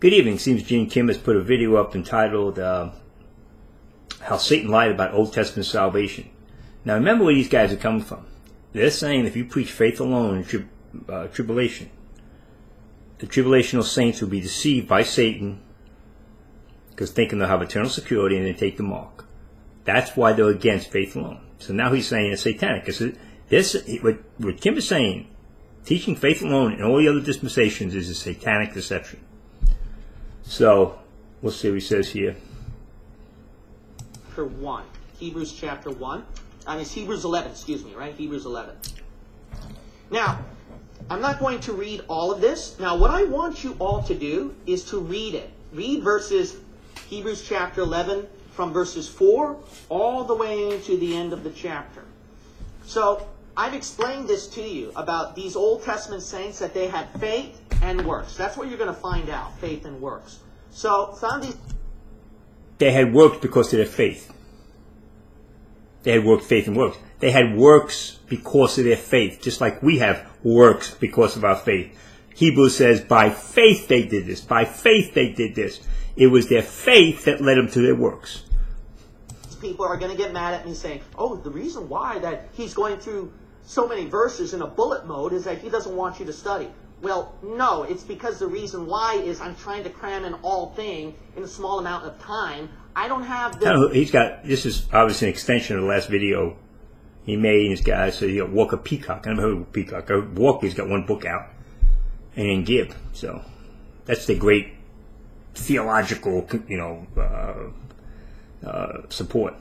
Good evening. Seems Gene Kim has put a video up entitled How Satan Lied About Old Testament Salvation. Now remember where these guys are coming from. They're saying if you preach faith alone in tribulation, the tribulational saints will be deceived by Satan because thinking they'll have eternal security and they take the mark. That's why they're against faith alone. So now he's saying it's satanic. What Kim is saying, teaching faith alone and all the other dispensations is a satanic deception. So, let's see what he says here. Chapter 1. Hebrews chapter 1. It's Hebrews 11, excuse me, right? Hebrews 11. Now, I'm not going to read all of this. Now, what I want you all to do is to read it. Read Hebrews chapter 11, from verses 4 all the way to the end of the chapter. So, I've explained this to you about these Old Testament saints, that they had faith and works. That's what you're going to find out, faith and works. So, some of these... They had works because of their faith. They had worked, faith, and works. They had works because of their faith, just like we have works because of our faith. Hebrews says, by faith they did this. By faith they did this. It was their faith that led them to their works. People are going to get mad at me saying, oh, the reason why that he's going through so many verses in a bullet mode is that he doesn't want you to study. Well, no, it's because the reason why is I'm trying to cram in all thing in a small amount of time. I don't have the... This is obviously an extension of the last video he made. This guy said, Walker Peacock. I never heard of Peacock. Walker's got one book out. And then Gibb. So, that's the great theological, support.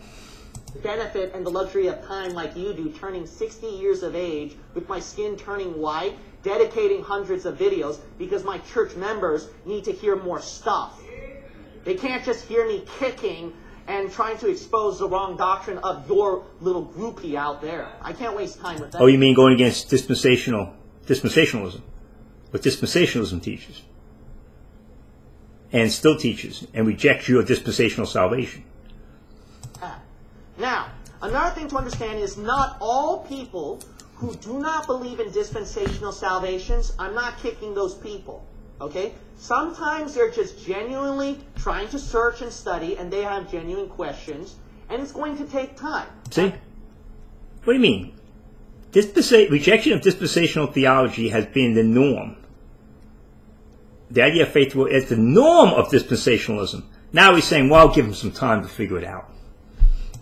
Benefit and the luxury of time like you do, turning 60 years of age with my skin turning white, dedicating hundreds of videos because my church members need to hear more stuff. They can't just hear me kicking and trying to expose the wrong doctrine of your little groupie out there. I can't waste time with that. Oh, you mean going against dispensationalism? What dispensationalism teaches. And still teaches and rejects your dispensational salvation. Now, another thing to understand is not all people who do not believe in dispensational salvations, I'm not kicking those people, okay? Sometimes they're just genuinely trying to search and study, and they have genuine questions, and it's going to take time. See? What do you mean? Rejection of dispensational theology has been the norm. The idea of faith is the norm of dispensationalism. Now he's saying, well, give him some time to figure it out.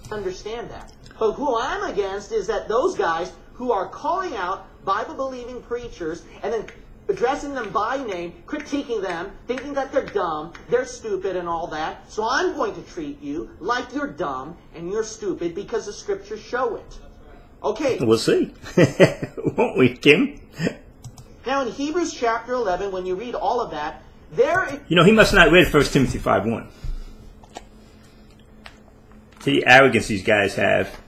Understand that. But who I'm against is that those guys who are calling out Bible-believing preachers and then addressing them by name, critiquing them, thinking that they're dumb, they're stupid and all that. So I'm going to treat you like you're dumb and you're stupid because the scriptures show it. Okay. We'll see. Won't we, Kim? Now in Hebrews chapter 11, when you read all of that, he must not read 1 Timothy 5:1. The arrogance these guys have.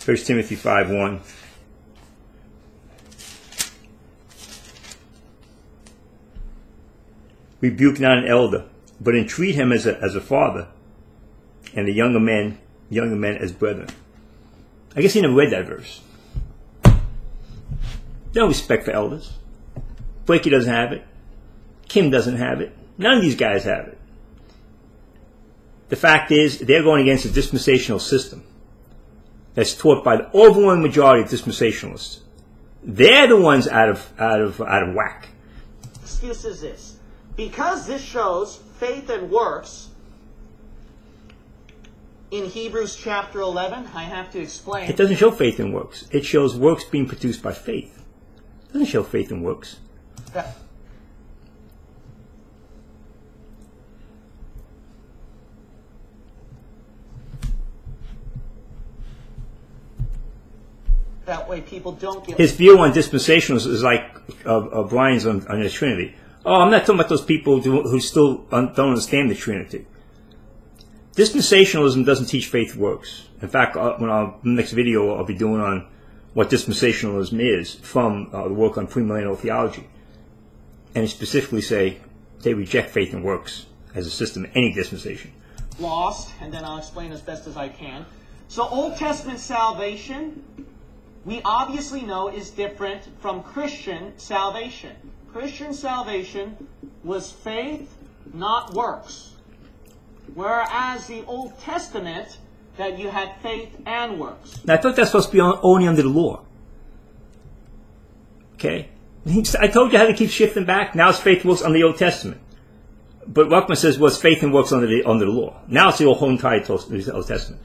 1 Timothy 5:1. Rebuke not an elder, but entreat him as a father, and the younger men as brethren. I guess he never read that verse. No respect for elders. Blakey doesn't have it. Kim doesn't have it. None of these guys have it. The fact is, they're going against a dispensational system that's taught by the overwhelming majority of dispensationalists. They're the ones out of whack. Excuse is this. Because this shows faith and works in Hebrews chapter 11, I have to explain. It doesn't show faith and works. It shows works being produced by faith. It doesn't show faith and works. That way people don't get... His view on dispensationalism is like Brian's on the Trinity. Oh, I'm not talking about those people who still don't understand the Trinity. Dispensationalism doesn't teach faith works. In fact, the next video I'll be doing on what dispensationalism is from the work on premillennial theology. And it specifically say they reject faith and works as a system in any dispensation. Lost, and then I'll explain as best as I can. So Old Testament salvation, we obviously know, is different from Christian salvation. Christian salvation was faith, not works. Whereas the Old Testament, that you had faith and works. Now, I thought that's supposed to be only under the law. Okay? I told you how to keep shifting back. Now it's faith and works under the Old Testament. But Ruckman says, well, it's faith and works under the law. Now it's the whole entire Old Testament.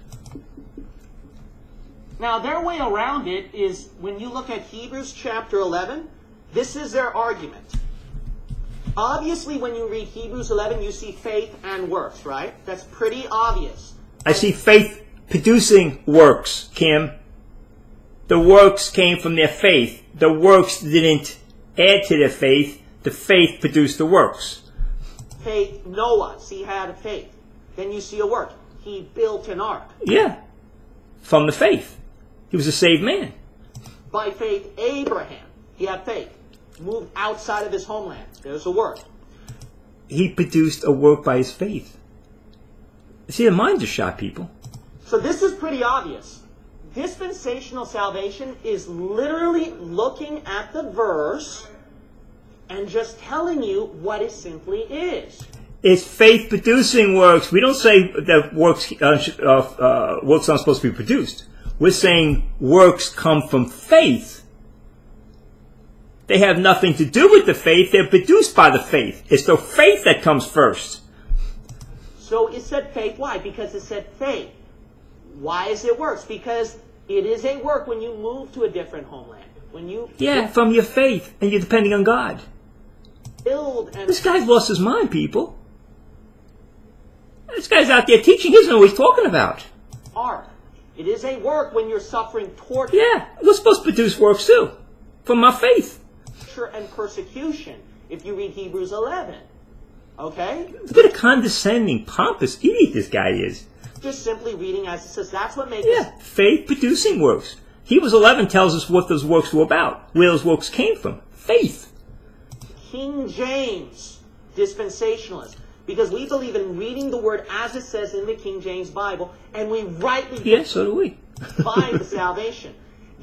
Now, their way around it is, when you look at Hebrews chapter 11, this is their argument. Obviously, when you read Hebrews 11, you see faith and works, right? That's pretty obvious. I see faith producing works, Kim. The works came from their faith. The works didn't add to their faith. The faith produced the works. Faith, Noah, he had a faith. Then you see a work. He built an ark. Yeah. From the faith. He was a saved man. By faith, Abraham, he had faith. Moved outside of his homeland. There's a work. He produced a work by his faith. See, the minds are shot, people. So this is pretty obvious. Dispensational salvation is literally looking at the verse and just telling you what it simply is. It's faith producing works. We don't say that works aren't supposed to be produced. We're saying works come from faith. They have nothing to do with the faith. They're produced by the faith. It's the faith that comes first. So it said faith. Why? Because it said faith. Why is it works? Because it is a work when you move to a different homeland. When you from your faith, and you're depending on God. Build and this guy's lost his mind, people. This guy's out there teaching. He doesn't know what he's talking about. Ark. It is a work when you're suffering torture. Yeah, we're supposed to produce works too, from our faith. And persecution, if you read Hebrews 11. Okay? What a condescending, pompous idiot this guy is. Just simply reading as it says. That's what makes faith producing works. Hebrews 11 tells us what those works were about, where those works came from. Faith. King James, dispensationalist. Because we believe in reading the word as it says in the King James Bible, and we rightly so do we. divide the salvation.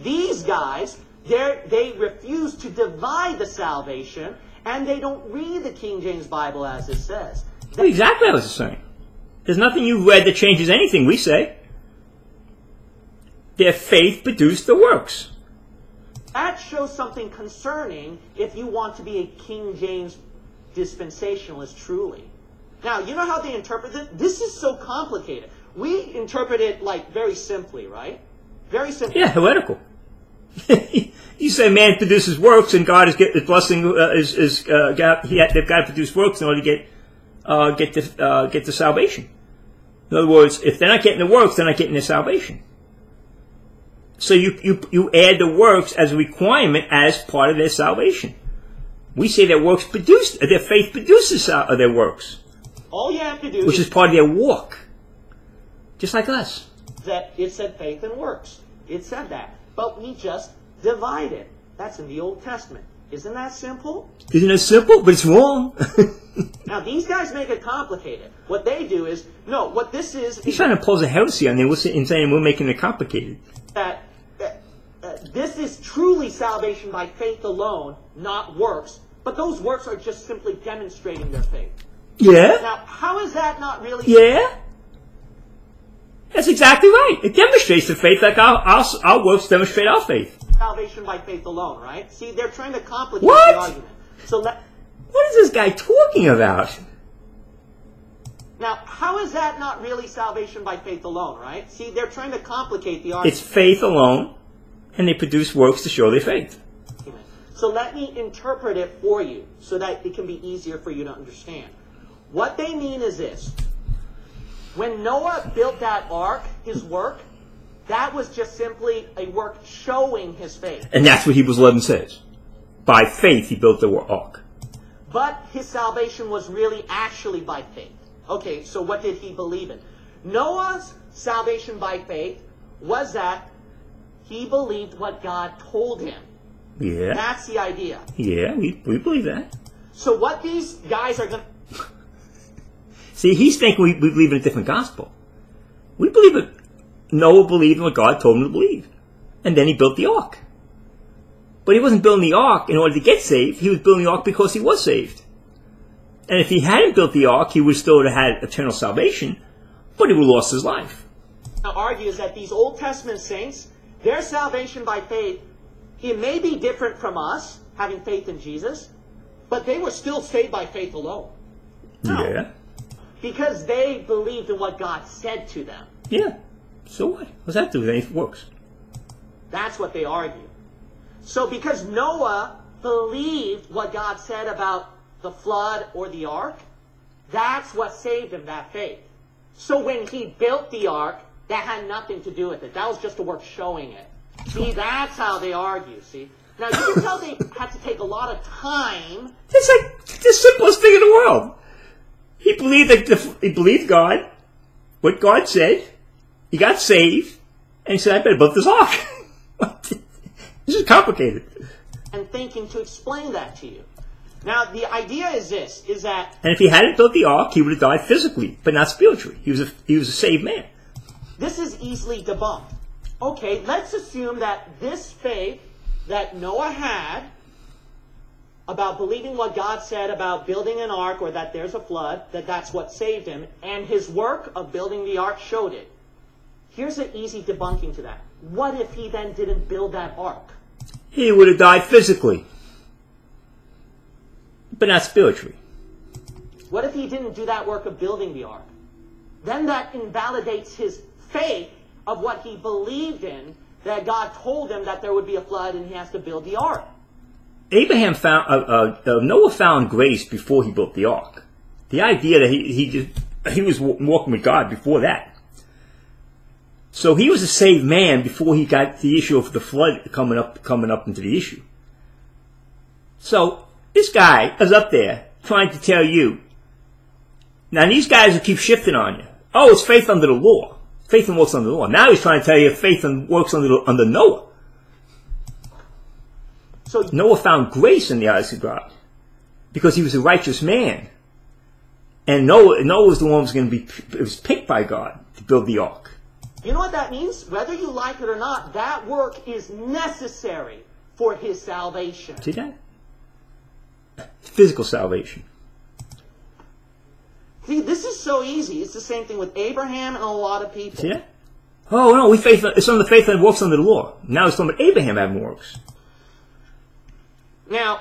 These guys, they refuse to divide the salvation, and they don't read the King James Bible as it says. That's exactly what I was saying. There's nothing you've read that changes anything we say. Their faith produced the works. That shows something concerning if you want to be a King James dispensationalist truly. Now, you know how they interpret this? This is so complicated. We interpret it like very simply, right? Very simply. Yeah, heretical. You say man produces works, and God is blessing they've got to produce works in order to get the salvation. In other words, if they're not getting the works, they're not getting the salvation. So you add the works as a requirement as part of their salvation. We say their faith produces their works. All you have to do which is part of their walk, just like us. That it said faith and works. It said that. But we just divide it. That's in the Old Testament. Isn't that simple? Isn't it simple? But it's wrong. Now, these guys make it complicated. What they do is, no, what this is... He's trying to impose a heresy on there and saying we're making it complicated. This is truly salvation by faith alone, not works. But those works are just simply demonstrating their faith. Yeah. Now, how is that not really... Yeah. That's exactly right. It demonstrates the faith like our works demonstrate our faith. Salvation by faith alone, right? See, they're trying to complicate the argument. So what is this guy talking about? Now, how is that not really salvation by faith alone, right? See, they're trying to complicate the argument. It's faith alone, and they produce works to show their faith. So let me interpret it for you so that it can be easier for you to understand. What they mean is this. When Noah built that ark, his work, that was just simply a work showing his faith. And that's what Hebrews 11 says. By faith he built the ark. But his salvation was really actually by faith. Okay, so what did he believe in? Noah's salvation by faith was that he believed what God told him. Yeah. That's the idea. Yeah, we believe that. So what these guys are going to... See, he's thinking we believe in a different gospel. We believe it. Noah believed in what God told him to believe. And then he built the ark. But he wasn't building the ark in order to get saved. He was building the ark because he was saved. And if he hadn't built the ark, he would still have had eternal salvation, but he would have lost his life. Argues that these Old Testament saints, their salvation by faith, it may be different from us, having faith in Jesus, but they were still saved by faith alone. No. Yeah. Because they believed in what God said to them. Yeah. So what? What's that do with any works? That's what they argue. So because Noah believed what God said about the flood or the ark, that's what saved him, that faith. So when he built the ark, that had nothing to do with it. That was just a work showing it. See, that's how they argue, see? Now, you can tell they had to take a lot of time. It's like the simplest thing in the world. He believed God, what God said. He got saved, and he said, I better build this ark. This is complicated. And thinking to explain that to you. Now, the idea is this, is that... And if he hadn't built the ark, he would have died physically, but not spiritually. He was a saved man. This is easily debunked. Okay, let's assume that this faith that Noah had about believing what God said about building an ark or that there's a flood, that's what saved him, and his work of building the ark showed it. Here's an easy debunking to that. What if he then didn't build that ark? He would have died physically, but not spiritually. What if he didn't do that work of building the ark? Then that invalidates his faith of what he believed in, that God told him that there would be a flood and he has to build the ark. Noah found grace before he built the ark. The idea that he was walking with God before that. So he was a saved man before he got the issue of the flood coming up into the issue. So this guy is up there trying to tell you. Now these guys will keep shifting on you. Oh, it's faith under the law. Faith and works under the law. Now he's trying to tell you faith and works under Noah. So Noah found grace in the eyes of God because he was a righteous man, and Noah was the one who was picked by God to build the ark. You know what that means? Whether you like it or not, that work is necessary for his salvation. See that? Physical salvation. See, this is so easy. It's the same thing with Abraham and a lot of people. See that? Oh no, it's on the faith that works under the law. Now it's talking about Abraham having works. Now,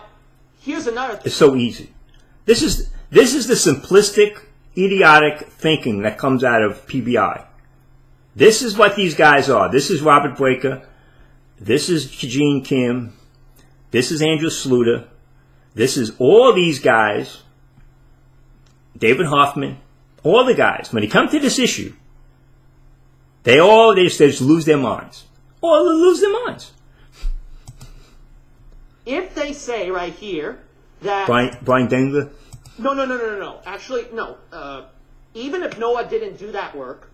here's another thing. It's so easy. This is the simplistic, idiotic thinking that comes out of PBI. This is what these guys are. This is Robert Breaker. This is Gene Kim. This is Andrew Sluter. This is all these guys. David Hoffman. All the guys. When they come to this issue, they just lose their minds. Or they lose their minds. If they say right here that... Brian Dengler? No. Actually, no. Even if Noah didn't do that work,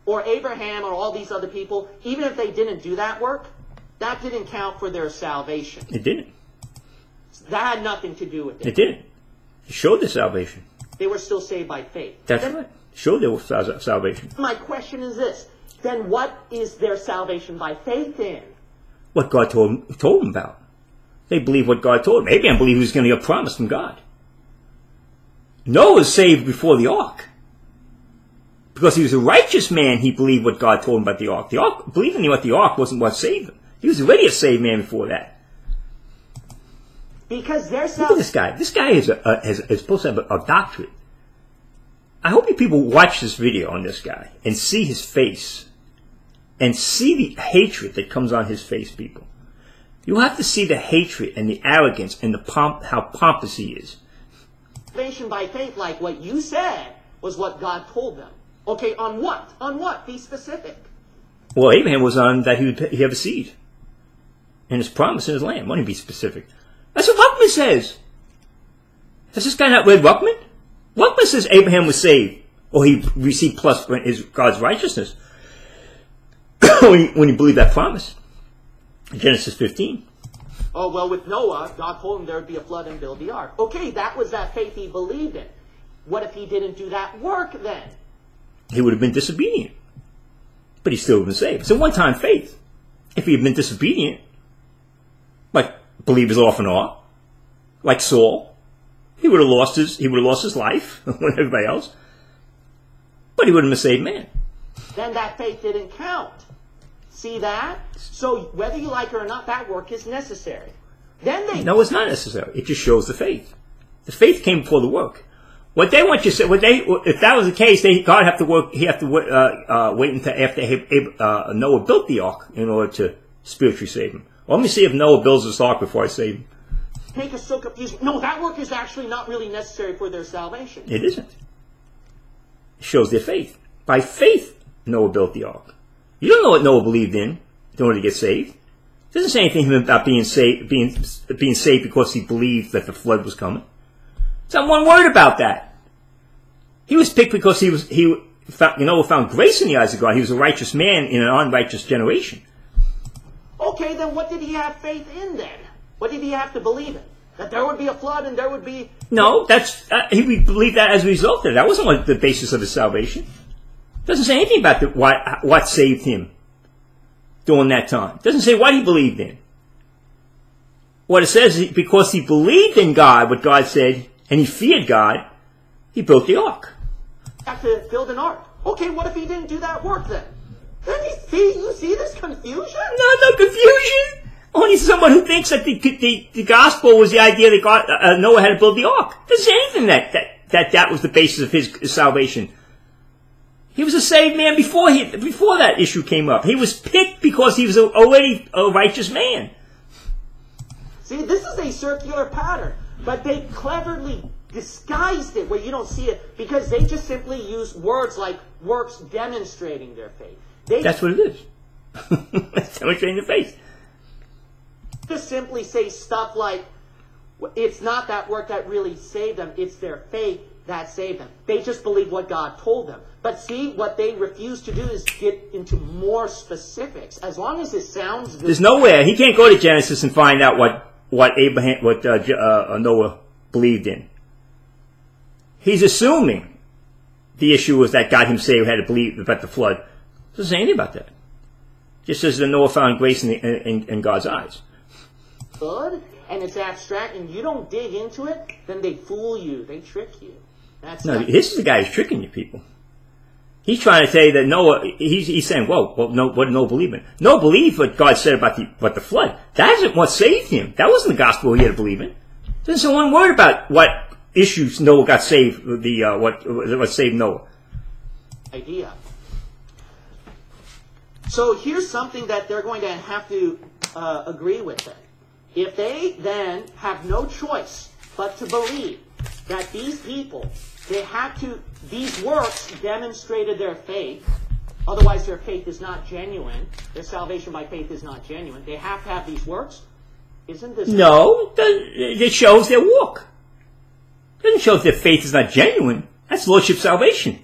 or Abraham or all these other people, even if they didn't do that work, that didn't count for their salvation. It didn't. That had nothing to do with it. It didn't. It showed their salvation. They were still saved by faith. That's right. It showed their salvation. My question is this. Then what is their salvation by faith in? What God told them about. They believe what God told them. Abraham believed he was going to get a promise from God. Noah was saved before the ark. Because he was a righteous man, he believed what God told him about the ark. Believing in what the ark wasn't what saved him. He was already a saved man before that. Because there's Look at this guy. This guy is supposed to have a doctorate. I hope you people watch this video on this guy and see his face. And see the hatred that comes on his face, people. You have to see the hatred and the arrogance and how pompous he is. Salvation by faith, like what you said, was what God told them. Okay, on what? On what? Be specific. Well, Abraham was on that he'd have a seed. And his promise in his land. Why don't you be specific? That's what Ruckman says. Has this guy not read Ruckman? Ruckman says Abraham was saved. Or he received plus God's righteousness. when he believed that promise. In Genesis 15. Oh, well, with Noah, God told him there would be a flood and build the ark. Okay, that was that faith he believed in. What if he didn't do that work then? He would have been disobedient. But he still would have been saved. It's a one-time faith. If he had been disobedient, like believers often are, like Saul, He would have lost his life, like everybody else. But he would have been a saved man. Then that faith didn't count. See that? So whether you like it or not, that work is necessary. No, it's not necessary. It just shows the faith. The faith came before the work. What they want you to say, if that was the case, God have to work. He have to wait until after Noah built the ark in order to spiritually save him. Well, let me see if Noah builds this ark before I save him. Make us so confused. No, that work is actually not really necessary for their salvation. It isn't. It shows their faith. By faith, Noah built the ark. You don't know what Noah believed in order to get saved. It doesn't say anything about being saved because he believed that the flood was coming. It's not one word about that. He was picked because Noah found grace in the eyes of God. He was a righteous man in an unrighteous generation. Okay, then what did he have faith in then? What did he have to believe in? That there would be a flood and there would be... No, he believed that as a result of it. That wasn't the basis of his salvation. It doesn't say anything about what saved him during that time. It doesn't say what he believed in. What it says is because he believed in God, what God said, and he feared God, he built the ark. Have to build an ark. Okay, what if he didn't do that work then? You see this confusion? No confusion. Only someone who thinks that the gospel was the idea that Noah had to build the ark. Doesn't say anything that was the basis of his salvation. He was a saved man before that issue came up. He was picked because he was already a righteous man. See, this is a circular pattern, but they cleverly disguised it where you don't see it because they just simply use words like works demonstrating their faith. That's what it is. It's demonstrating the faith. Just simply say stuff like, it's not that work that really saved them, it's their faith that saved them. They just believe what God told them. But see, what they refuse to do is get into more specifics. As long as it sounds good. There's nowhere. He can't go to Genesis and find out what Noah believed in. He's assuming the issue was that God himself had to believe about the flood. It doesn't say anything about that. It just says that Noah found grace in God's eyes. Good, and it's abstract, and you don't dig into it, then they fool you. They trick you. This is the guy who's tricking you people. He's trying to say that Noah, he's saying, what did Noah believe in? Noah believed what God said about the flood. That isn't what saved him. That wasn't the gospel he had to believe in. There's not one word about what issues Noah got saved, what saved Noah. Idea. So here's something that they're going to have to agree with then. If they then have no choice but to believe that these people, these works demonstrated their faith, otherwise their faith is not genuine, their salvation by faith is not genuine, they have to have these works? Isn't this... No, it shows their walk. It doesn't show that their faith is not genuine. That's Lordship salvation.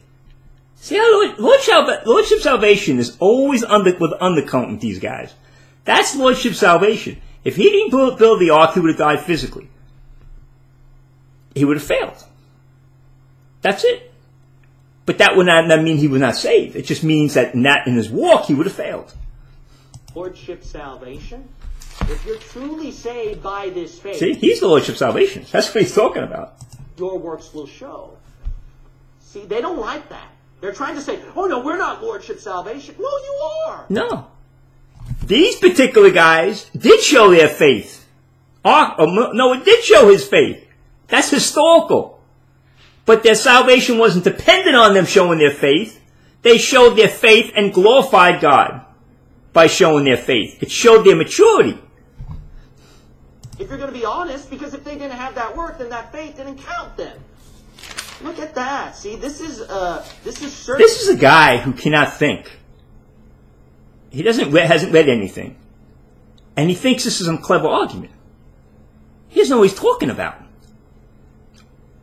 See how Lordship salvation is always with undercurrent with these guys. That's Lordship salvation. If he didn't build the ark, he would have died physically. He would have failed. That's it. But that would not mean he was not saved. It just means that in his walk, he would have failed. Lordship salvation? If you're truly saved by this faith... See, he's the Lordship salvation. That's what he's talking about. Your works will show. See, they don't like that. They're trying to say, oh no, we're not Lordship salvation. No, you are. No. These particular guys did show their faith. Noah did show his faith. That's historical. But their salvation wasn't dependent on them showing their faith. They showed their faith and glorified God by showing their faith. It showed their maturity. If you're going to be honest, because if they didn't have that work, then that faith didn't count then. Look at that. See, this is certain. This is a guy who cannot think. He hasn't read anything. And he thinks this is some clever argument. He doesn't know what he's talking about.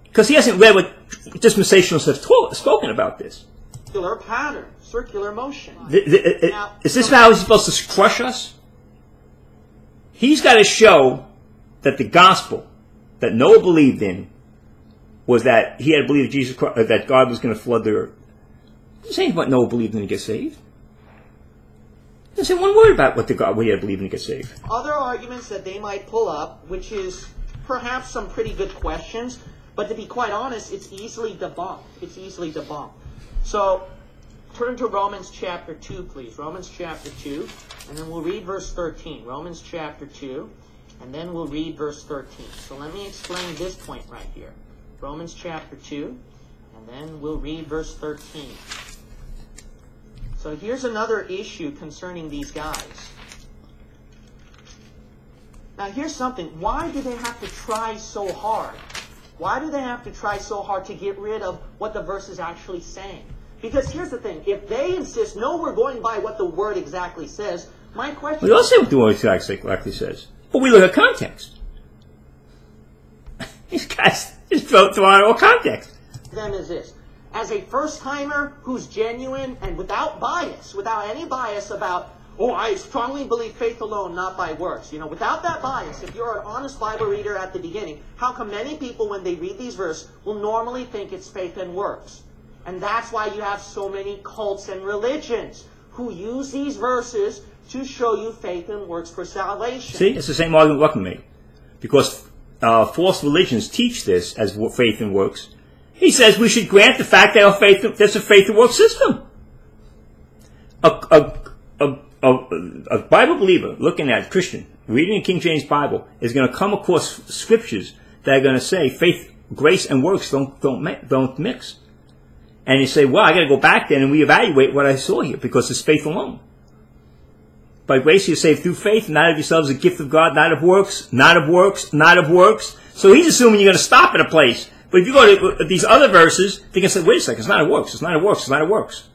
Because he hasn't read what dispensationalists have spoken about this. Circular pattern, circular motion. Is this how he's supposed to crush us? He's got to show that the gospel that Noah believed in was that he had to believe that God was going to flood the earth. It doesn't say what Noah believed in to get saved. It doesn't say one word about what he had to believe in to get saved. Other arguments that they might pull up, which is perhaps some pretty good questions, But to be quite honest, it's easily debunked. It's easily debunked. So, turn to Romans chapter 2, please. Romans chapter 2, and then we'll read verse 13. Romans chapter 2, and then we'll read verse 13. So let me explain this point right here. Romans chapter 2, and then we'll read verse 13. So here's another issue concerning these guys. Now here's something. Why do they have to try so hard? Why do they have to try so hard to get rid of what the verse is actually saying? Because here's the thing. If they insist, no, we're going by what the word exactly says, my question We all say what the word exactly says. But we look at context. These guys just throw out all context. Them is this. As a first-timer who's genuine and without bias, without any bias about, oh, I strongly believe faith alone, not by works. You know, without that bias, if you're an honest Bible reader at the beginning, how come many people, when they read these verses, will normally think it's faith and works? And that's why you have so many cults and religions who use these verses to show you faith and works for salvation. See, it's the same argument Ruckman made. Because false religions teach this as faith and works. He says we should grant the fact that there's a faith and works system. A Bible believer looking at Christian, reading the King James Bible, is going to come across scriptures that are going to say faith, grace, and works don't mix. And you say, well, I got to go back then and reevaluate what I saw here because it's faith alone. By grace you're saved through faith, not of yourselves, a gift of God, not of works, not of works, not of works. So he's assuming you're going to stop at a place. But if you go to these other verses, they can say, wait a second, it's not of works, it's not of works, it's not of works.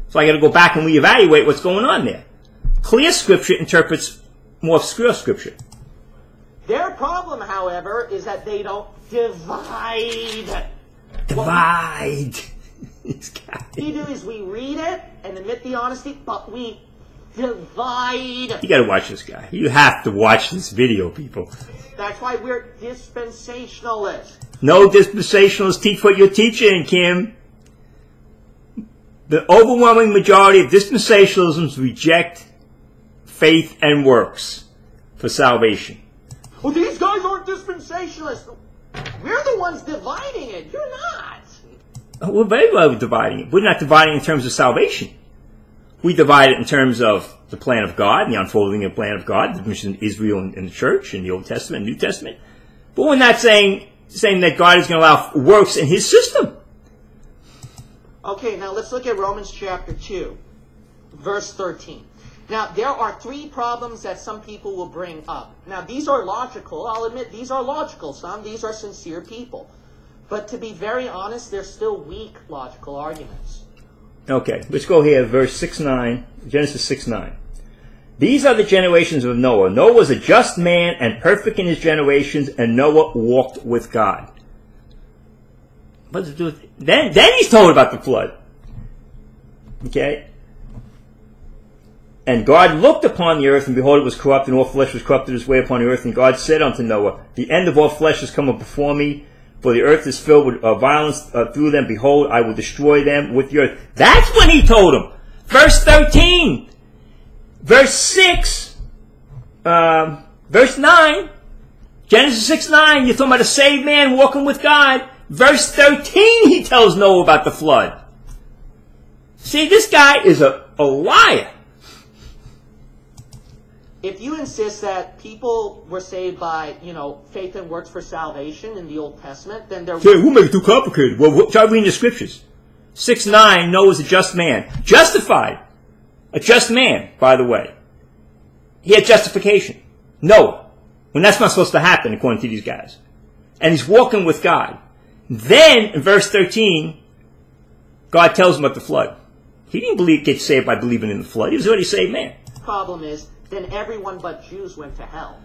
So I got to go back and reevaluate what's going on there. Clear scripture interprets more obscure scripture. Their problem, however, is that they don't divide. Divide. What we do is we read it and admit the honesty, but we divide. You got to watch this guy. You have to watch this video, people. That's why we're dispensationalists. No dispensationalists teach what you're teaching, Kim. The overwhelming majority of dispensationalisms reject faith and works for salvation. Well, these guys aren't dispensationalists. We're the ones dividing it. You're not. We're very well dividing it. We're not dividing in terms of salvation. We divide it in terms of the plan of God and the unfolding of the plan of God, the mission of Israel and the church in the Old Testament and New Testament. But we're not saying that God is going to allow works in His system. Okay, now let's look at Romans chapter 2, verse 13. Now, there are three problems that some people will bring up. Now, these are logical. I'll admit these are logical. These are sincere people. But to be very honest, they're still weak logical arguments. Okay, let's go here, verse 6:9, Genesis 6:9. These are the generations of Noah. Noah was a just man and perfect in his generations, and Noah walked with God. What does it do with it? Then he's told about the flood. Okay? And God looked upon the earth, and behold, it was corrupt, and all flesh was corrupted his way upon the earth. And God said unto Noah, the end of all flesh is come up before me, for the earth is filled with violence through them. Behold, I will destroy them with the earth. That's when he told him. Verse 13. Verse 6. Verse 9. Genesis 6:9. You're talking about a saved man walking with God. Verse 13, he tells Noah about the flood. See, this guy is a liar. If you insist that people were saved by, faith and works for salvation in the Old Testament, then they're... Okay, we'll make it too complicated. Well, try reading the scriptures. 6:9, Noah's a just man. Justified. A just man, by the way. He had justification. Noah. When that's not supposed to happen, according to these guys. And he's walking with God. Then, in verse 13, God tells him about the flood. He didn't get saved by believing in the flood. He was already a saved man. The problem is, then everyone but Jews went to hell.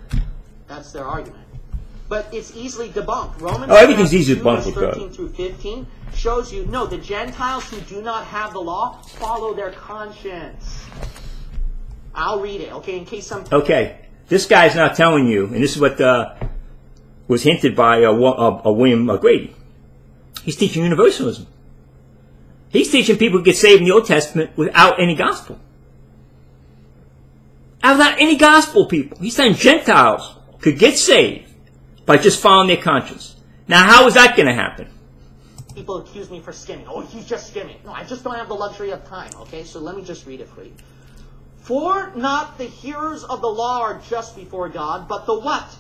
That's their argument. But it's easily debunked. Romans everything's easy to debunk with 13 through 15 shows you, no, the Gentiles who do not have the law follow their conscience. I'll read it, okay, in case some... Okay, this guy's not telling you, and this is what was hinted by William Grady. He's teaching universalism. He's teaching people to get saved in the Old Testament without any gospel. Without any gospel, people. He's saying Gentiles could get saved by just following their conscience. Now, how is that going to happen? People accuse me for skimming. Oh, he's just skimming. No, I just don't have the luxury of time. Okay, so let me just read it for you. For not the hearers of the law are just before God, but the what?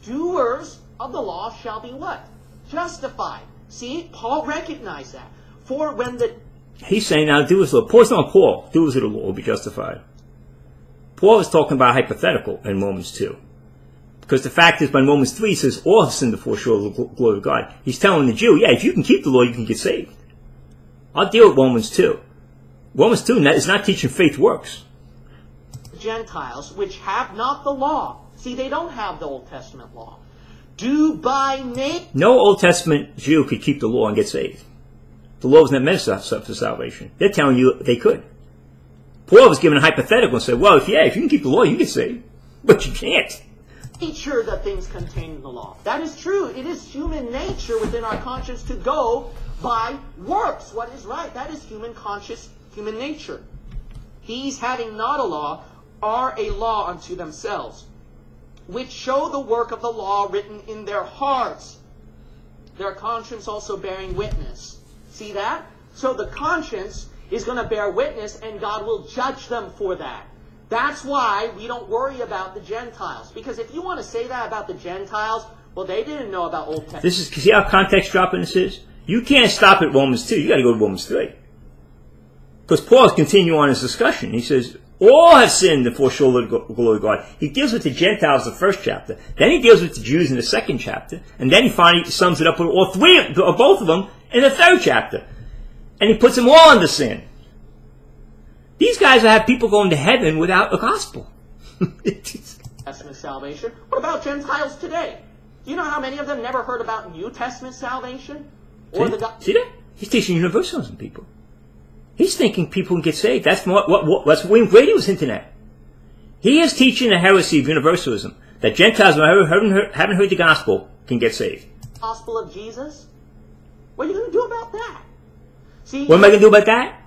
Doers of the law shall be what? Justified. See, Paul recognized that. For when the... He's saying now, doers of the law. Paul's not Paul. Doers of the law will be justified. Paul is talking about hypothetical in Romans 2. Because the fact is, by Romans 3, he says, all have sinned to fall short of the glory of God. He's telling the Jew, yeah, if you can keep the law, you can get saved. I'll deal with Romans 2. Romans 2 is not teaching faith works. Gentiles, which have not the law. See, they don't have the Old Testament law. Do by name... No Old Testament Jew could keep the law and get saved. The law was not meant for salvation. They're telling you they could. Paul was given a hypothetical and said, well, if you can keep the law, you can get saved. But you can't. Nature the things contained in the law. That is true. It is human nature within our conscience to go by works. What is right? That is human conscious, human nature. These having not a law are a law unto themselves, which show the work of the law written in their hearts, their conscience also bearing witness. See that? So the conscience is going to bear witness, and God will judge them for that. That's why we don't worry about the Gentiles. Because if you want to say that about the Gentiles, well, they didn't know about Old Testament. This is, see how context dropping this is? You can't stop at Romans 2. You got to go to Romans 3. Because Paul is continuing on his discussion. He says, all have sinned and fall short of the glory of God. He deals with the Gentiles in the first chapter. Then he deals with the Jews in the second chapter. And then he finally sums it up with all three, or both of them, in the third chapter. And he puts them all under sin. These guys will have people going to heaven without a gospel. Testament salvation. What about Gentiles today? Do you know how many of them never heard about New Testament salvation? Or See that? He's teaching universalism, people. He's thinking people can get saved. That's what William Grady was hinting at. He is teaching the heresy of universalism, that Gentiles who haven't heard the gospel can get saved. Gospel of Jesus? What are you going to do about that? See, what am I going to do about that?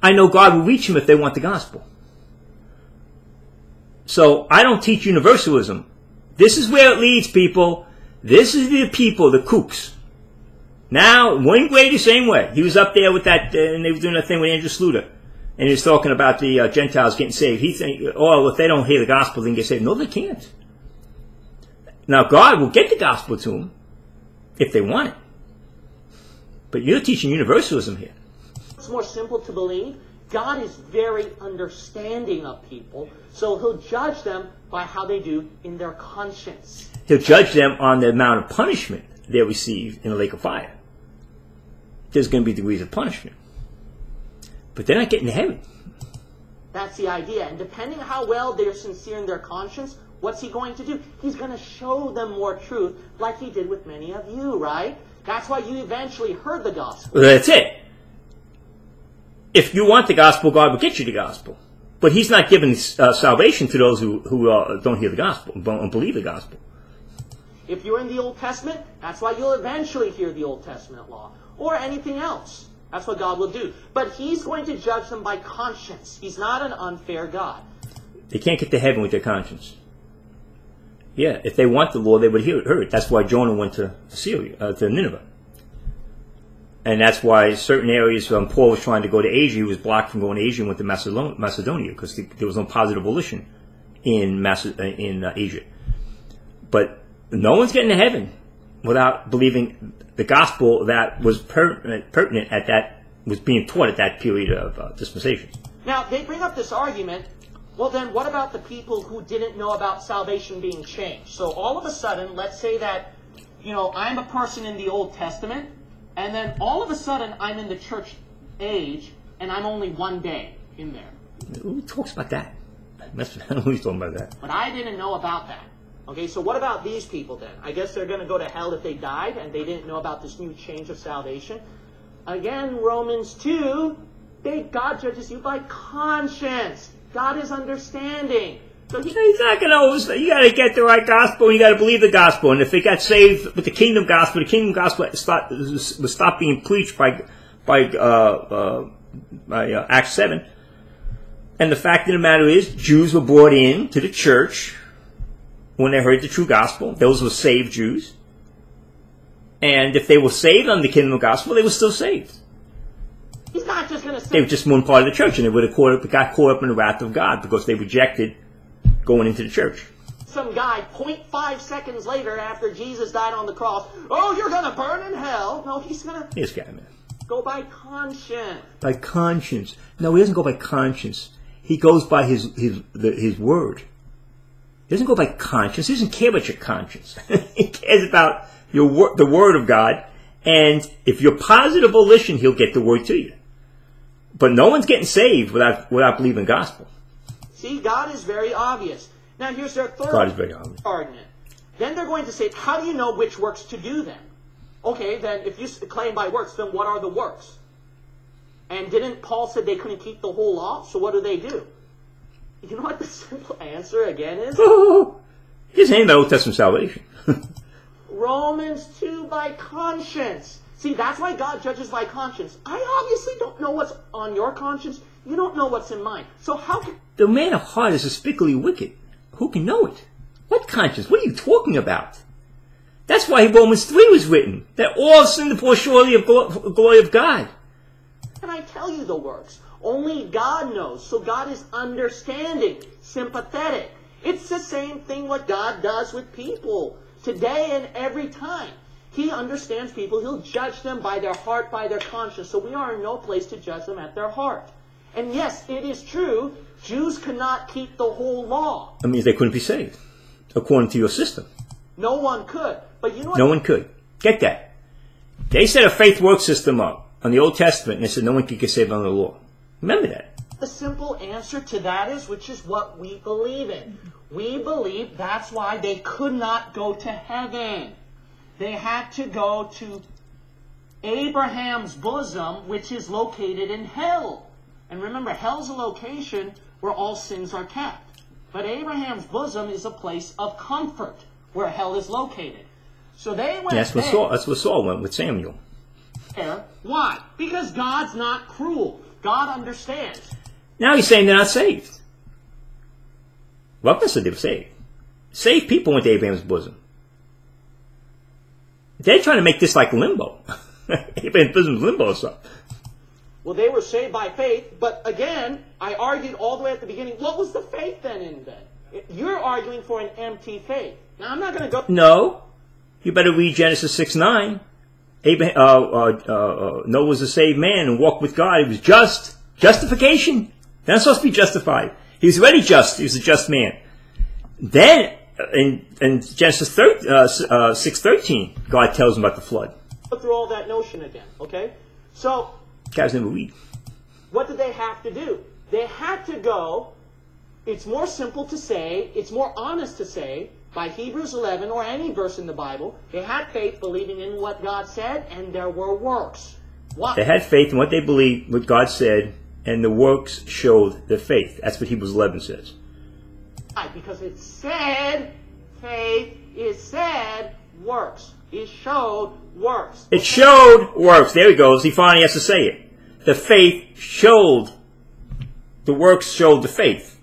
I know God will reach them if they want the gospel. So I don't teach universalism. This is where it leads, people. This is the people, the kooks. Now, William Grady, same way. He was up there with that, and they were doing that thing with Andrew Sluter. And he was talking about the Gentiles getting saved. He think, oh, if they don't hear the gospel, they can get saved. No, they can't. Now, God will get the gospel to them if they want it. But you're teaching universalism here. It's more simple to believe. God is very understanding of people, so he'll judge them by how they do in their conscience. He'll judge them on the amount of punishment they receive in the lake of fire. There's going to be degrees of punishment. But they're not getting to heaven. That's the idea. And depending on how well they're sincere in their conscience, what's he going to do? He's going to show them more truth, like he did with many of you, right? That's why you eventually heard the gospel. Well, that's it. If you want the gospel, God will get you the gospel. But he's not giving salvation to those who don't hear the gospel, don't believe the gospel. If you're in the Old Testament, that's why you'll eventually hear the Old Testament law. Or anything else. That's what God will do. But he's going to judge them by conscience. He's not an unfair God. They can't get to heaven with their conscience. Yeah, if they want the law, they would hear it. That's why Jonah went to to Nineveh. And that's why certain areas, Paul was trying to go to Asia, he was blocked from going to Asia and went to Macedonia, because there was no positive volition in Asia. But no one's getting to heaven without believing the gospel that was pertinent at that, was being taught at that period of dispensation. Now, they bring up this argument, well then, what about the people who didn't know about salvation being changed? So all of a sudden, let's say that, I'm a person in the Old Testament, and then all of a sudden, I'm in the church age, and I'm only one day in there. Who talks about that? I don't know who's talking about that. But I didn't know about that. Okay, so what about these people then? I guess they're going to go to hell if they died, and they didn't know about this new change of salvation. Again, Romans 2, God judges you by conscience. God is understanding. So he's not going to always, you got to get the right gospel, and you got to believe the gospel. And if they got saved with the kingdom gospel would stop being preached by Acts 7. And the fact of the matter is, Jews were brought in to the church when they heard the true gospel. Those were saved Jews. And if they were saved under the kingdom of gospel, they were still saved. He's not just going to say... They were just one part of the church, and they would have got caught up in the wrath of God because they rejected going into the church. Some guy 0.5 seconds later after Jesus died on the cross, oh, you're going to burn in hell. No, he's going to... This guy, man. Go by conscience. By conscience. No, he doesn't go by conscience. He goes by his word. He doesn't go by conscience. He doesn't care about your conscience. He cares about the word of God. And if you're positive volition, he'll get the word to you. But no one's getting saved without believing the gospel. See, God is very obvious. Now here's their third argument. Then they're going to say, how do you know which works to do then? Okay, then if you claim by works, then what are the works? And didn't Paul say they couldn't keep the whole law? So what do? You know what the simple answer again is? He's ain't the Old Testament salvation. Romans 2 by conscience. See, that's why God judges by conscience. I obviously don't know what's on your conscience. You don't know what's in mine. So how can... The man of heart is despicably wicked. Who can know it? What conscience? What are you talking about? That's why Romans 3 was written. That all sin to fall short of the glory of God. Can I tell you the works? Only God knows. So God is understanding, sympathetic. It's the same thing what God does with people. Today and every time. He understands people. He'll judge them by their heart, by their conscience. So we are in no place to judge them at their heart. And yes, it is true, Jews cannot keep the whole law. That means they couldn't be saved, according to your system. No one could. But you know what? No one could. Get that. They set a faith work system up on the Old Testament, and they said no one could get saved under the law. Remember that. The simple answer to that is, which is what we believe in. We believe that's why they could not go to heaven. They had to go to Abraham's bosom, which is located in hell. And remember, hell's a location where all sins are kept. But Abraham's bosom is a place of comfort, where hell is located. So they went that's where Saul went with Samuel. There. Why? Because God's not cruel. God understands. Now he's saying they're not saved. Well, I said they were saved. Saved people went to Abraham's bosom. They're trying to make this like limbo. Abraham's bosom is limbo or something. Well, they were saved by faith, but again, I argued all the way at the beginning, what was the faith then in that? You're arguing for an empty faith. Now, I'm not going to go... No. You better read Genesis 6:9. Noah was a saved man and walked with God. He was just. Justification. They're not supposed to be justified. He was already just. He was a just man. Then, in Genesis 6:13, God tells him about the flood. Go through all that notion again, okay? So... Guys never read. What did they have to do? They had to go, it's more simple to say, it's more honest to say, by Hebrews 11 or any verse in the Bible, they had faith believing in what God said, and there were works. What? They had faith in what they believed, what God said, and the works showed the faith. That's what Hebrews 11 says. Why? Because it said, faith is said, works. It showed works. It showed works. There he goes. He finally has to say it. The faith showed. The works showed the faith.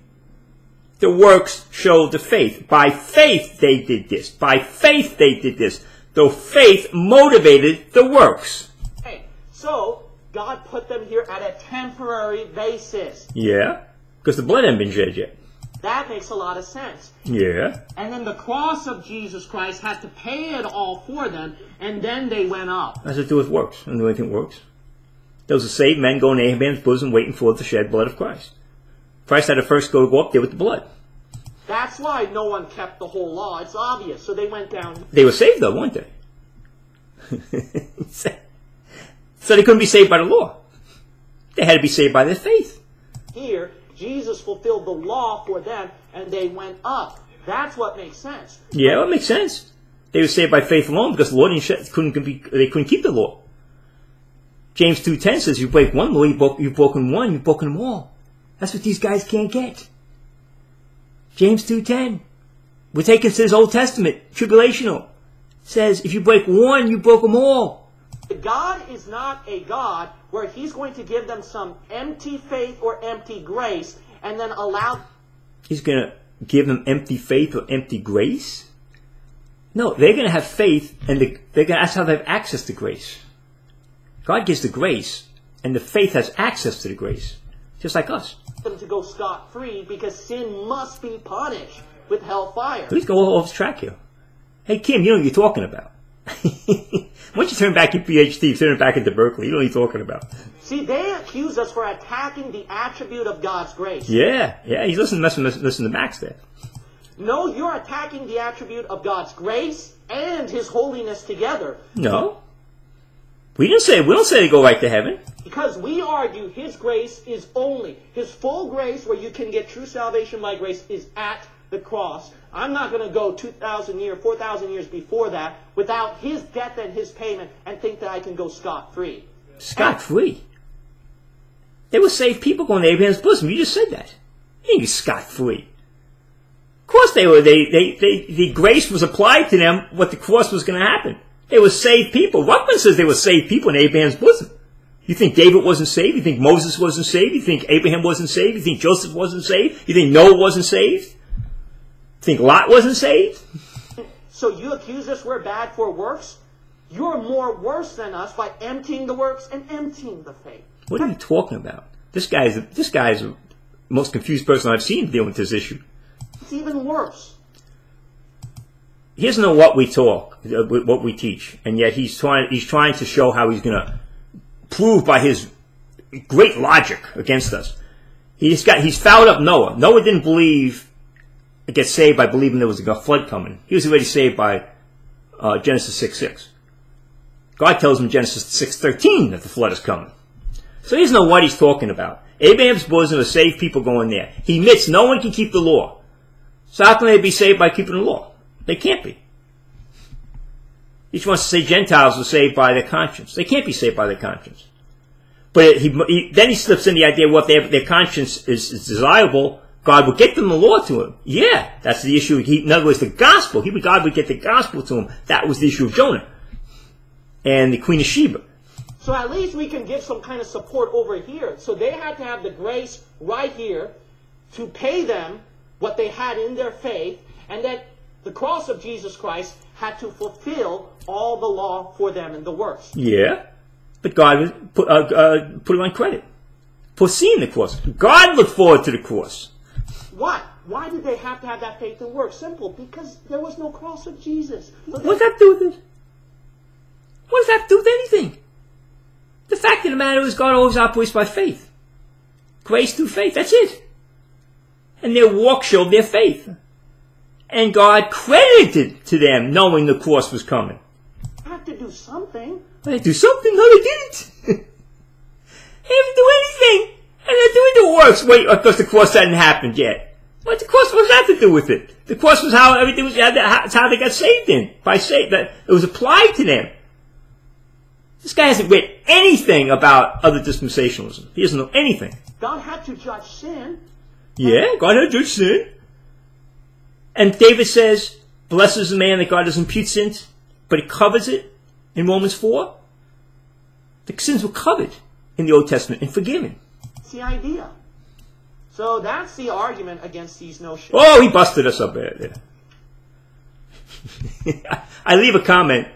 The works showed the faith. By faith they did this. By faith they did this. The faith motivated the works. Okay, so God put them here at a temporary basis. Yeah, because the blood hadn't been shed yet. That makes a lot of sense. Yeah. And then the cross of Jesus Christ had to pay it all for them, and then they went up. That's to do with works. I don't know anything works. Those are saved men going to Abraham's bosom waiting for the shed blood of Christ. Christ had to first go up there with the blood. That's why no one kept the whole law. It's obvious. So they went down. They were saved though, weren't they? So they couldn't be saved by the law. They had to be saved by their faith. Here, Jesus fulfilled the law for them, and they went up. That's what makes sense. Yeah, that makes sense. They were saved by faith alone because the law they couldn't keep the law. James 2:10 says, "You break one law, you've broken one, you've broken them all." That's what these guys can't get. James 2:10. We're taking this Old Testament, tribulational. Says, if you break one, you broke them all. God is not a God where he's going to give them some empty faith or empty grace and then allow... He's going to give them empty faith or empty grace? No, they're going to have faith, and that's how they have access to grace. God gives the grace, and the faith has access to the grace, just like us. Them to go scot-free because sin must be punished with hellfire. Please go off track here. Hey, Kim, you know what you're talking about. Once you turn back your PhD, turn it back into Berkeley, you know what you're talking about. See, they accuse us for attacking the attribute of God's grace. Yeah, he's listen to Max there. No, you're attacking the attribute of God's grace and His holiness together. No. We don't say they go right to heaven. Because we argue His grace is only, His full grace where you can get true salvation by grace is at the cross. I'm not going to go 2,000 years, 4,000 years before that without His death and His payment and think that I can go scot-free. Scot-free? They were saved people going to Abraham's bosom. You just said that. He ain't scot-free. Of course they were. The grace was applied to them what the cross was going to happen. They were saved people. Ruckman says they were saved people in Abraham's bosom. You think David wasn't saved? You think Moses wasn't saved? You think Abraham wasn't saved? You think Joseph wasn't saved? You think Noah wasn't saved? You think Lot wasn't saved? So you accuse us we're bad for works? You're more worse than us by emptying the works and emptying the faith. What are you talking about? This guy is the most confused person I've seen dealing with this issue. It's even worse. He doesn't know what we talk, what we teach, and yet he's trying to show how he's going to prove by his great logic against us. He's fouled up Noah. Noah didn't get saved by believing there was a flood coming. He was already saved by Genesis 6:6. God tells him in Genesis 6:13 that the flood is coming. So he doesn't know what he's talking about. Abraham's bosom is saved people going there. He admits no one can keep the law. So how can they be saved by keeping the law? They can't be. Each wants to say Gentiles are saved by their conscience. They can't be saved by their conscience. But then he slips in the idea, well, if their conscience is desirable, God will get them the law to him. Yeah, that's the issue. In other words, the gospel. God would get the gospel to him. That was the issue of Jonah and the Queen of Sheba. So at least we can give some kind of support over here. So they had to have the grace right here to pay them what they had in their faith, and that the cross of Jesus Christ had to fulfill all the law for them in the works. Yeah, but God put it on credit. Foreseeing the cross. God looked forward to the cross. Why? Why did they have to have that faith in works? Simple, because there was no cross of Jesus. So what does that have to do with it? What does that have to do with anything? The fact of the matter is God always operates by faith. Grace through faith, that's it. And their walk showed their faith. And God credited to them knowing the cross was coming. They had to do something. They do something? No, they didn't. They didn't do anything. And they're doing the works. Wait, because the cross hadn't happened yet. What the cross was that to do with it? The cross was how everything was. That's how they got saved in. That it was applied to them. This guy hasn't read anything about other dispensationalism. He doesn't know anything. God had to judge sin. Yeah, God had to judge sin. And David says, blessed is the man that God doesn't impute sins, but he covers it in Romans 4. The sins were covered in the Old Testament and forgiven. That's the idea. So that's the argument against these notions. Oh, he busted us up there. I leave a comment,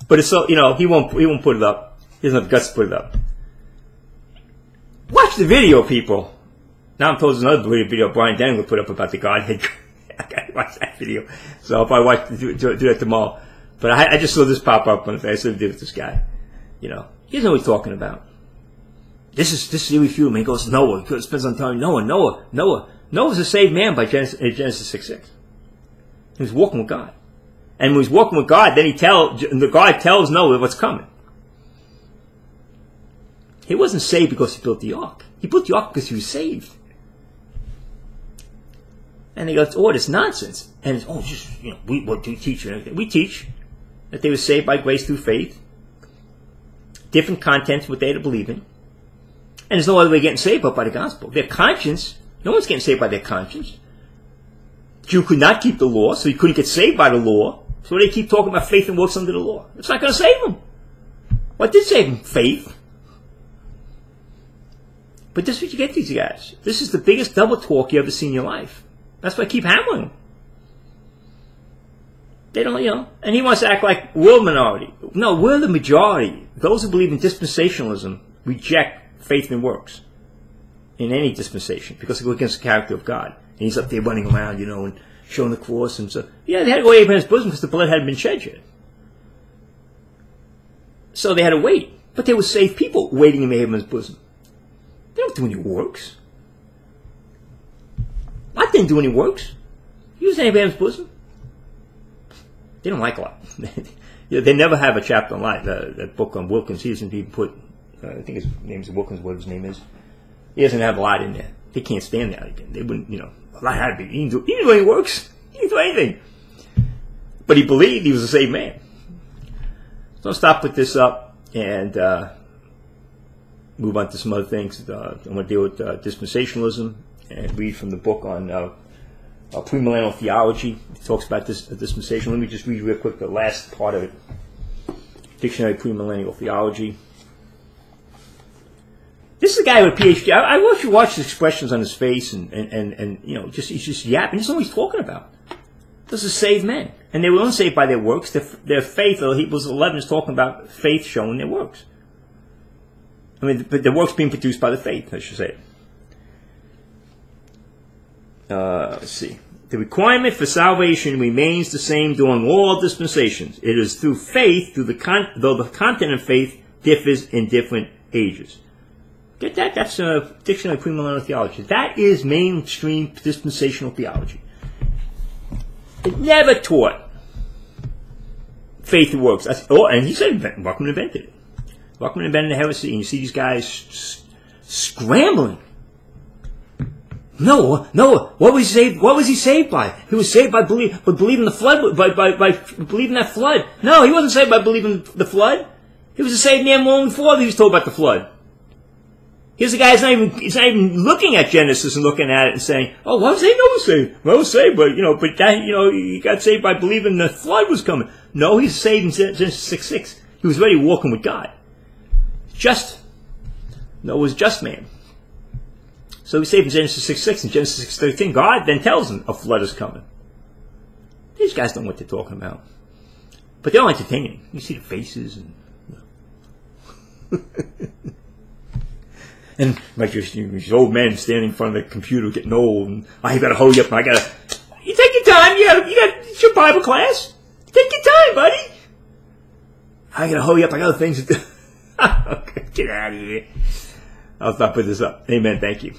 but it's so, he won't put it up. He doesn't have the guts to put it up. Watch the video, people. Now I'm told there's another video Brian Denning will put up about the Godhead. I gotta watch that video. So I'll probably do that tomorrow. But I just saw this pop up on the face. I did with this guy. He doesn't know what he's talking about. This is irrefutable. He goes, Noah. He spends on telling Noah. Noah's a saved man by Genesis 6:6. He was walking with God. And when he's walking with God, then God tells Noah what's coming. He wasn't saved because he built the ark. He built the ark because he was saved. And they go, oh, it's nonsense. And what do we teach and everything? We teach that they were saved by grace through faith. Different contents, what they had to believe in. And there's no other way of getting saved but by the gospel. Their conscience, no one's getting saved by their conscience. The Jew could not keep the law, so he couldn't get saved by the law. So they keep talking about faith and works under the law. It's not going to save him. What did save him? Faith. But this is what you get these guys. This is the biggest double talk you ever seen in your life. That's why I keep hammering them. They don't, and he wants to act like we're the minority. No, we're the majority. Those who believe in dispensationalism reject faith and works in any dispensation because they go against the character of God. And he's up there running around, and showing the cross and so. Yeah, they had to go to Abraham's bosom because the blood hadn't been shed yet. So they had to wait. But they were saved people waiting in Abraham's bosom. They don't do any works. Lot didn't do any works. He was in Abraham's bosom. They don't like Lot. They never have a chapter on Lot. That book on Wilkins, he doesn't even put, I think his name's Wilkins, what his name is. He doesn't have a lot in there. They can't stand that again. They wouldn't, a lot had to be. He didn't do any works. He didn't do anything. But he believed he was a saved man. So I'll stop with this up and move on to some other things. I'm going to deal with dispensationalism and read from the book on premillennial theology. It talks about this dispensation. Let me just read real quick the last part of it. Dictionary of Premillennial Theology. This is a guy with a PhD. I want you to watch the expressions on his face and he's just yapping. This is what he's talking about. This is saved men. And they were unsaved by their works. Their faith, Hebrews 11 is talking about faith showing their works. I mean, but the works being produced by the faith, I should say. Let's see. The requirement for salvation remains the same during all dispensations. It is through faith, though the content of faith differs in different ages. Get that? That's a Dictionary of Premillennial Theology. That is mainstream dispensational theology. It never taught faith and works. And he said Buckman invented it. Buckman invented the heresy, and you see these guys scrambling. No. What was he saved by? He was saved by believing the flood, by believing that flood. No, he wasn't saved by believing the flood. He was a saved man long before he was told about the flood. Here's a guy he's not even looking at Genesis and looking at it and saying, "Oh, what was saved? No one was saved. Well, was saved, but he got saved by believing the flood was coming." No, he's saved in Genesis 6:6. He was already walking with God. Noah was a just man. So he's saved in Genesis 6:6 and Genesis 6:13. God then tells him a flood is coming. These guys don't know what they're talking about. But they're entertaining. You see the faces and and like these old men standing in front of the computer getting old, and I gotta hurry up, you take your time, it's your Bible class. Take your time, buddy. I gotta hurry up, I got other things to do. Okay, get out of here. I'll stop with this up. Amen, thank you.